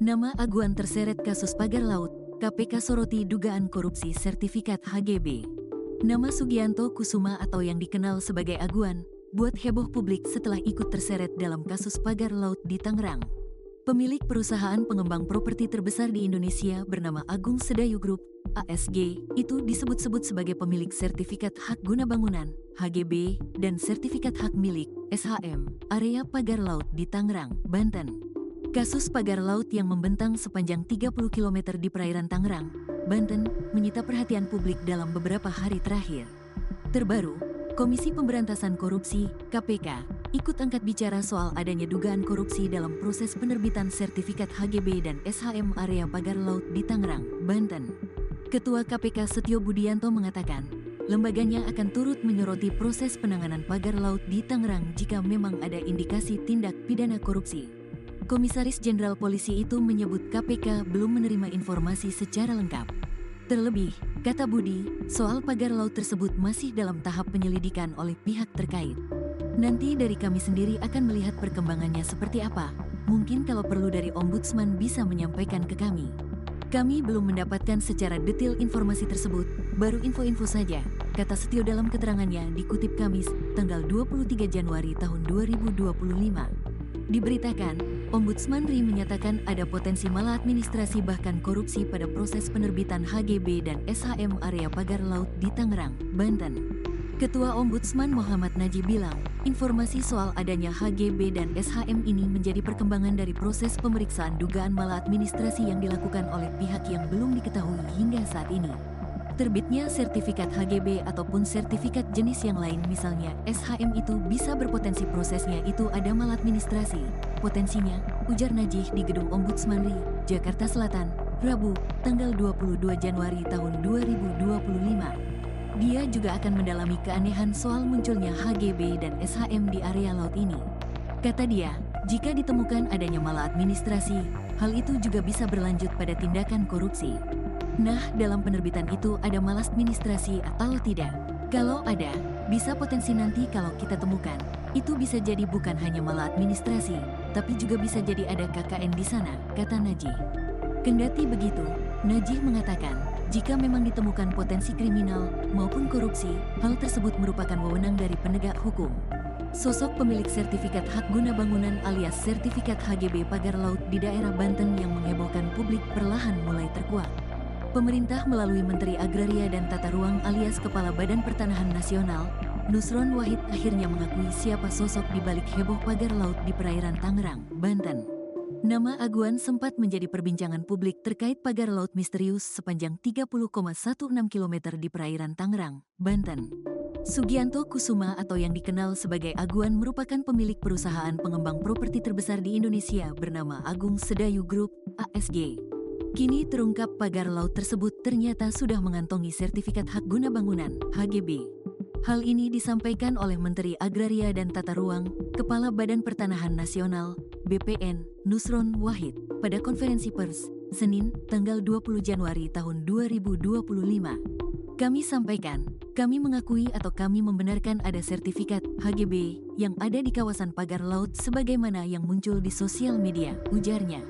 Nama Aguan terseret kasus pagar laut, KPK soroti dugaan korupsi sertifikat HGB. Nama Sugianto Kusuma atau yang dikenal sebagai Aguan, buat heboh publik setelah ikut terseret dalam kasus pagar laut di Tangerang. Pemilik perusahaan pengembang properti terbesar di Indonesia bernama Agung Sedayu Group, ASG, itu disebut-sebut sebagai pemilik sertifikat hak guna bangunan, HGB, dan sertifikat hak milik, SHM, area pagar laut di Tangerang, Banten. Kasus pagar laut yang membentang sepanjang 30 km di perairan Tangerang, Banten, menyita perhatian publik dalam beberapa hari terakhir. Terbaru, Komisi Pemberantasan Korupsi, KPK, ikut angkat bicara soal adanya dugaan korupsi dalam proses penerbitan sertifikat HGB dan SHM area pagar laut di Tangerang, Banten. Ketua KPK Setio Budianto mengatakan, lembaganya akan turut menyoroti proses penanganan pagar laut di Tangerang jika memang ada indikasi tindak pidana korupsi. Komisaris Jenderal Polisi itu menyebut KPK belum menerima informasi secara lengkap. Terlebih, kata Budi, soal pagar laut tersebut masih dalam tahap penyelidikan oleh pihak terkait. Nanti dari kami sendiri akan melihat perkembangannya seperti apa. Mungkin kalau perlu dari Ombudsman bisa menyampaikan ke kami. Kami belum mendapatkan secara detail informasi tersebut, baru info-info saja, kata Setio dalam keterangannya dikutip Kamis, tanggal 23 Januari tahun 2025. Diberitakan, Ombudsman RI menyatakan ada potensi maladministrasi bahkan korupsi pada proses penerbitan HGB dan SHM area pagar laut di Tangerang, Banten. Ketua Ombudsman Muhammad Najib bilang, informasi soal adanya HGB dan SHM ini menjadi perkembangan dari proses pemeriksaan dugaan maladministrasi yang dilakukan oleh pihak yang belum diketahui hingga saat ini. Terbitnya sertifikat HGB ataupun sertifikat jenis yang lain misalnya SHM itu bisa berpotensi prosesnya itu ada maladministrasi. Potensinya, ujar Najih di Gedung Ombudsman RI, Jakarta Selatan, Rabu, tanggal 22 Januari tahun 2025. Dia juga akan mendalami keanehan soal munculnya HGB dan SHM di area laut ini. Kata dia, jika ditemukan adanya maladministrasi, hal itu juga bisa berlanjut pada tindakan korupsi. Nah, dalam penerbitan itu ada maladministrasi atau tidak? Kalau ada, bisa potensi nanti kalau kita temukan, itu bisa jadi bukan hanya maladministrasi, tapi juga bisa jadi ada KKN di sana, kata Najih. Kendati begitu, Najih mengatakan, jika memang ditemukan potensi kriminal maupun korupsi, hal tersebut merupakan wewenang dari penegak hukum. Sosok pemilik sertifikat hak guna bangunan alias sertifikat HGB pagar laut di daerah Banten yang menghebohkan publik perlahan mulai terkuak. Pemerintah melalui Menteri Agraria dan Tata Ruang alias Kepala Badan Pertanahan Nasional, Nusron Wahid akhirnya mengakui siapa sosok di balik heboh pagar laut di perairan Tangerang, Banten. Nama Aguan sempat menjadi perbincangan publik terkait pagar laut misterius sepanjang 30,16 km di perairan Tangerang, Banten. Sugianto Kusuma atau yang dikenal sebagai Aguan merupakan pemilik perusahaan pengembang properti terbesar di Indonesia bernama Agung Sedayu Group, ASG. Kini terungkap pagar laut tersebut ternyata sudah mengantongi sertifikat hak guna bangunan, HGB. Hal ini disampaikan oleh Menteri Agraria dan Tata Ruang, Kepala Badan Pertanahan Nasional, BPN, Nusron Wahid, pada konferensi pers, Senin, tanggal 20 Januari tahun 2025. Kami sampaikan, kami mengakui atau kami membenarkan ada sertifikat HGB yang ada di kawasan pagar laut sebagaimana yang muncul di sosial media, ujarnya.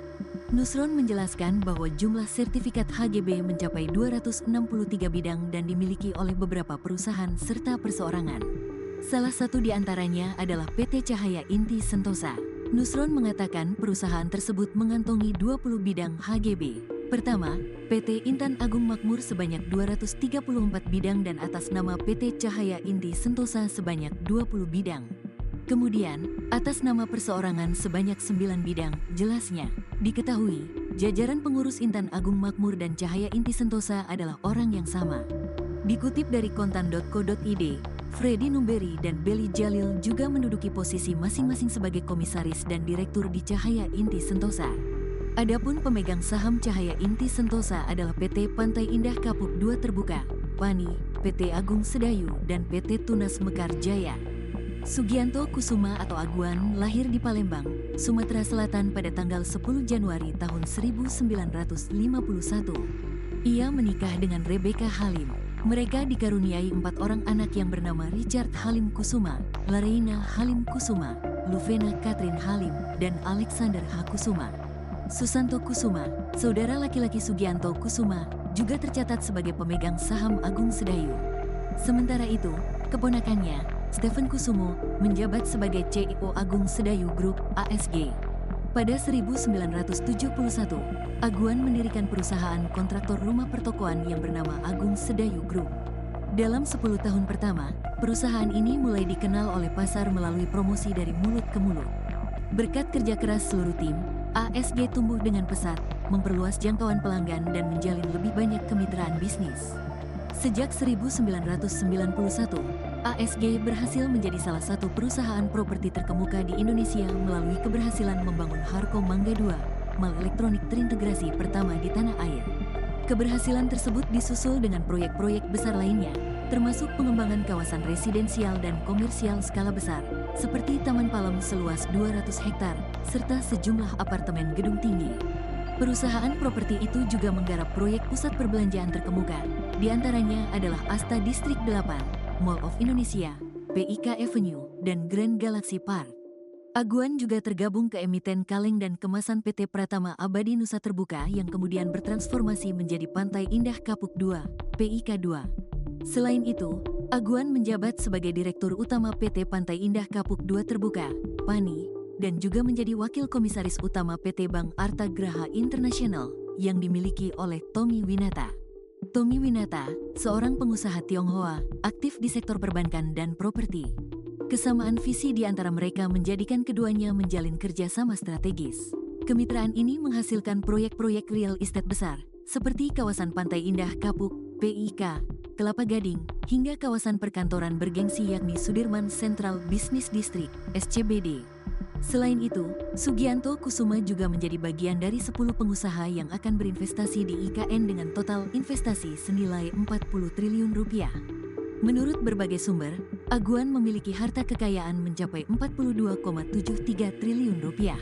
Nusron menjelaskan bahwa jumlah sertifikat HGB mencapai 263 bidang dan dimiliki oleh beberapa perusahaan serta perseorangan. Salah satu di antaranya adalah PT Cahaya Inti Sentosa. Nusron mengatakan perusahaan tersebut mengantongi 20 bidang HGB. Pertama, PT Intan Agung Makmur sebanyak 234 bidang dan atas nama PT Cahaya Inti Sentosa sebanyak 20 bidang. Kemudian, atas nama perseorangan sebanyak 9 bidang, jelasnya. Diketahui, jajaran pengurus Intan Agung Makmur dan Cahaya Inti Sentosa adalah orang yang sama. Dikutip dari kontan.co.id, Freddy Numberi dan Belly Jalil juga menduduki posisi masing-masing sebagai komisaris dan direktur di Cahaya Inti Sentosa. Adapun pemegang saham Cahaya Inti Sentosa adalah PT Pantai Indah Kapuk 2 Terbuka, PANI, PT Agung Sedayu, dan PT Tunas Mekar Jaya. Sugianto Kusuma atau Aguan lahir di Palembang, Sumatera Selatan pada tanggal 10 Januari tahun 1951. Ia menikah dengan Rebecca Halim. Mereka dikaruniai 4 orang anak yang bernama Richard Halim Kusuma, Laraina Halim Kusuma, Luvena Catherine Halim, dan Alexander H. Kusuma. Susanto Kusuma, saudara laki-laki Sugianto Kusuma, juga tercatat sebagai pemegang saham Agung Sedayu. Sementara itu, keponakannya, Stephen Kusumo, menjabat sebagai CEO Agung Sedayu Group (ASG). Pada 1971, Aguan mendirikan perusahaan kontraktor rumah pertokoan yang bernama Agung Sedayu Group. Dalam 10 tahun pertama, perusahaan ini mulai dikenal oleh pasar melalui promosi dari mulut ke mulut. Berkat kerja keras seluruh tim, ASG tumbuh dengan pesat, memperluas jangkauan pelanggan dan menjalin lebih banyak kemitraan bisnis. Sejak 1991, ASG berhasil menjadi salah satu perusahaan properti terkemuka di Indonesia melalui keberhasilan membangun Harko Mangga II, mal elektronik terintegrasi pertama di tanah air. Keberhasilan tersebut disusul dengan proyek-proyek besar lainnya, termasuk pengembangan kawasan residensial dan komersial skala besar, seperti Taman Palem seluas 200 hektar, serta sejumlah apartemen gedung tinggi. Perusahaan properti itu juga menggarap proyek pusat perbelanjaan terkemuka, di antaranya adalah Asta Distrik 8, Mall of Indonesia, PIK Avenue, dan Grand Galaxy Park. Aguan juga tergabung ke emiten kaleng dan kemasan PT Pratama Abadi Nusa Terbuka yang kemudian bertransformasi menjadi Pantai Indah Kapuk II, PIK II. Selain itu, Aguan menjabat sebagai Direktur Utama PT Pantai Indah Kapuk II Terbuka, PANI, dan juga menjadi Wakil Komisaris Utama PT Bank Arta Graha International yang dimiliki oleh Tommy Winata. Tommy Winata, seorang pengusaha Tionghoa, aktif di sektor perbankan dan properti. Kesamaan visi di antara mereka menjadikan keduanya menjalin kerjasama strategis. Kemitraan ini menghasilkan proyek-proyek real estate besar, seperti kawasan Pantai Indah Kapuk, PIK, Kelapa Gading, hingga kawasan perkantoran bergengsi yakni Sudirman Central Business District, SCBD. Selain itu, Sugianto Kusuma juga menjadi bagian dari 10 pengusaha yang akan berinvestasi di IKN dengan total investasi senilai 40 triliun rupiah. Menurut berbagai sumber, Aguan memiliki harta kekayaan mencapai 42,73 triliun rupiah.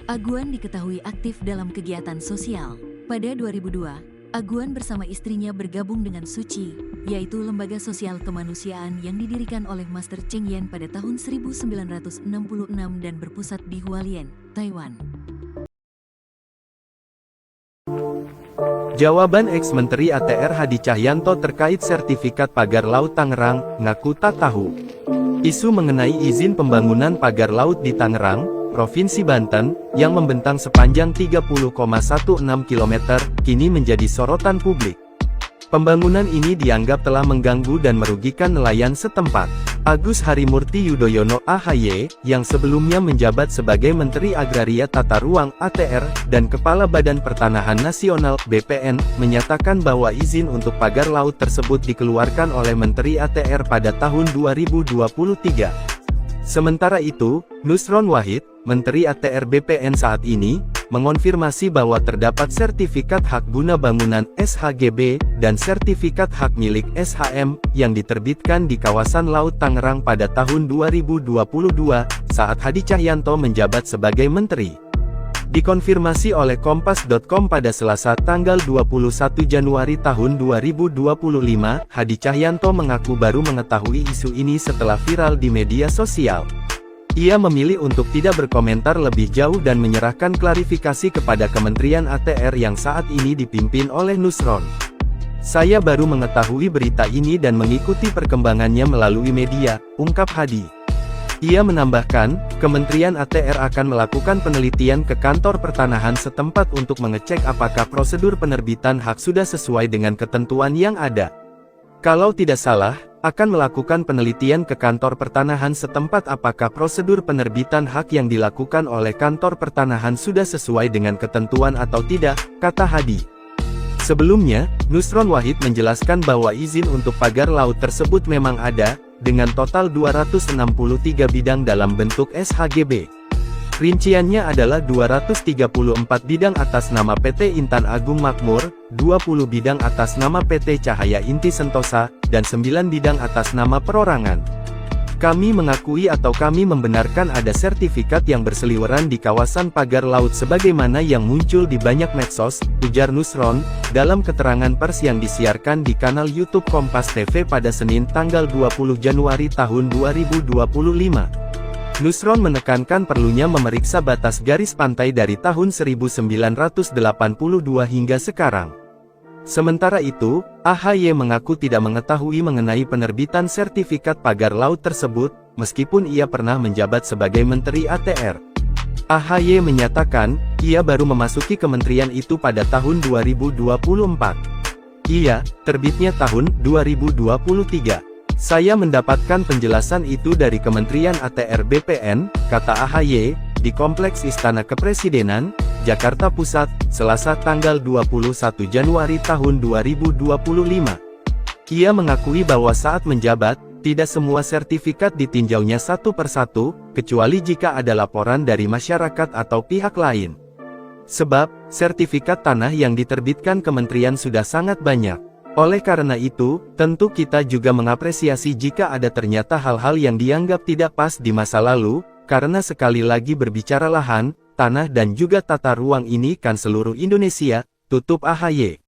Aguan diketahui aktif dalam kegiatan sosial. Pada 2002, Aguan bersama istrinya bergabung dengan Suci, yaitu lembaga sosial kemanusiaan yang didirikan oleh Master Cheng Yen pada tahun 1966 dan berpusat di Hualien, Taiwan. Jawaban ex-Menteri ATR Hadi Cahyanto terkait sertifikat pagar laut Tangerang, ngaku tak tahu. Isu mengenai izin pembangunan pagar laut di Tangerang, Provinsi Banten, yang membentang sepanjang 30,16 km, kini menjadi sorotan publik. Pembangunan ini dianggap telah mengganggu dan merugikan nelayan setempat. Agus Harimurti Yudhoyono (AHY), yang sebelumnya menjabat sebagai Menteri Agraria Tata Ruang (ATR) dan Kepala Badan Pertanahan Nasional (BPN), menyatakan bahwa izin untuk pagar laut tersebut dikeluarkan oleh Menteri ATR pada tahun 2023. Sementara itu, Nusron Wahid, Menteri ATR BPN saat ini, mengonfirmasi bahwa terdapat sertifikat hak guna bangunan (SHGB) dan sertifikat hak milik (SHM) yang diterbitkan di kawasan Laut Tangerang pada tahun 2022, saat Hadi Cahyanto menjabat sebagai menteri. Dikonfirmasi oleh Kompas.com pada Selasa tanggal 21 Januari tahun 2025, Hadi Cahyanto mengaku baru mengetahui isu ini setelah viral di media sosial. Ia memilih untuk tidak berkomentar lebih jauh dan menyerahkan klarifikasi kepada Kementerian ATR yang saat ini dipimpin oleh Nusron. Saya baru mengetahui berita ini dan mengikuti perkembangannya melalui media, ungkap Hadi. Ia menambahkan, Kementerian ATR akan melakukan penelitian ke kantor pertanahan setempat untuk mengecek apakah prosedur penerbitan hak sudah sesuai dengan ketentuan yang ada. Kalau tidak salah, akan melakukan penelitian ke kantor pertanahan setempat apakah prosedur penerbitan hak yang dilakukan oleh kantor pertanahan sudah sesuai dengan ketentuan atau tidak, kata Hadi. Sebelumnya, Nusron Wahid menjelaskan bahwa izin untuk pagar laut tersebut memang ada, dengan total 263 bidang dalam bentuk SHGB. Rinciannya adalah 234 bidang atas nama PT Intan Agung Makmur, 20 bidang atas nama PT Cahaya Inti Sentosa, dan 9 bidang atas nama perorangan. Kami mengakui atau kami membenarkan ada sertifikat yang berseliweran di kawasan pagar laut sebagaimana yang muncul di banyak medsos, ujar Nusron, dalam keterangan pers yang disiarkan di kanal YouTube Kompas TV pada Senin tanggal 20 Januari tahun 2025. Nusron menekankan perlunya memeriksa batas garis pantai dari tahun 1982 hingga sekarang. Sementara itu, AHY mengaku tidak mengetahui mengenai penerbitan sertifikat pagar laut tersebut, meskipun ia pernah menjabat sebagai Menteri ATR. AHY menyatakan, ia baru memasuki kementerian itu pada tahun 2024. Iya, terbitnya tahun 2023. Saya mendapatkan penjelasan itu dari Kementerian ATR BPN, kata AHY, di Kompleks Istana Kepresidenan, Jakarta Pusat, Selasa tanggal 21 Januari tahun 2025. Ia mengakui bahwa saat menjabat, tidak semua sertifikat ditinjaunya satu persatu, kecuali jika ada laporan dari masyarakat atau pihak lain. Sebab, sertifikat tanah yang diterbitkan kementerian sudah sangat banyak. Oleh karena itu, tentu kita juga mengapresiasi jika ada ternyata hal-hal yang dianggap tidak pas di masa lalu, karena sekali lagi berbicara lahan, tanah dan juga tata ruang ini kan seluruh Indonesia, tutup AHY.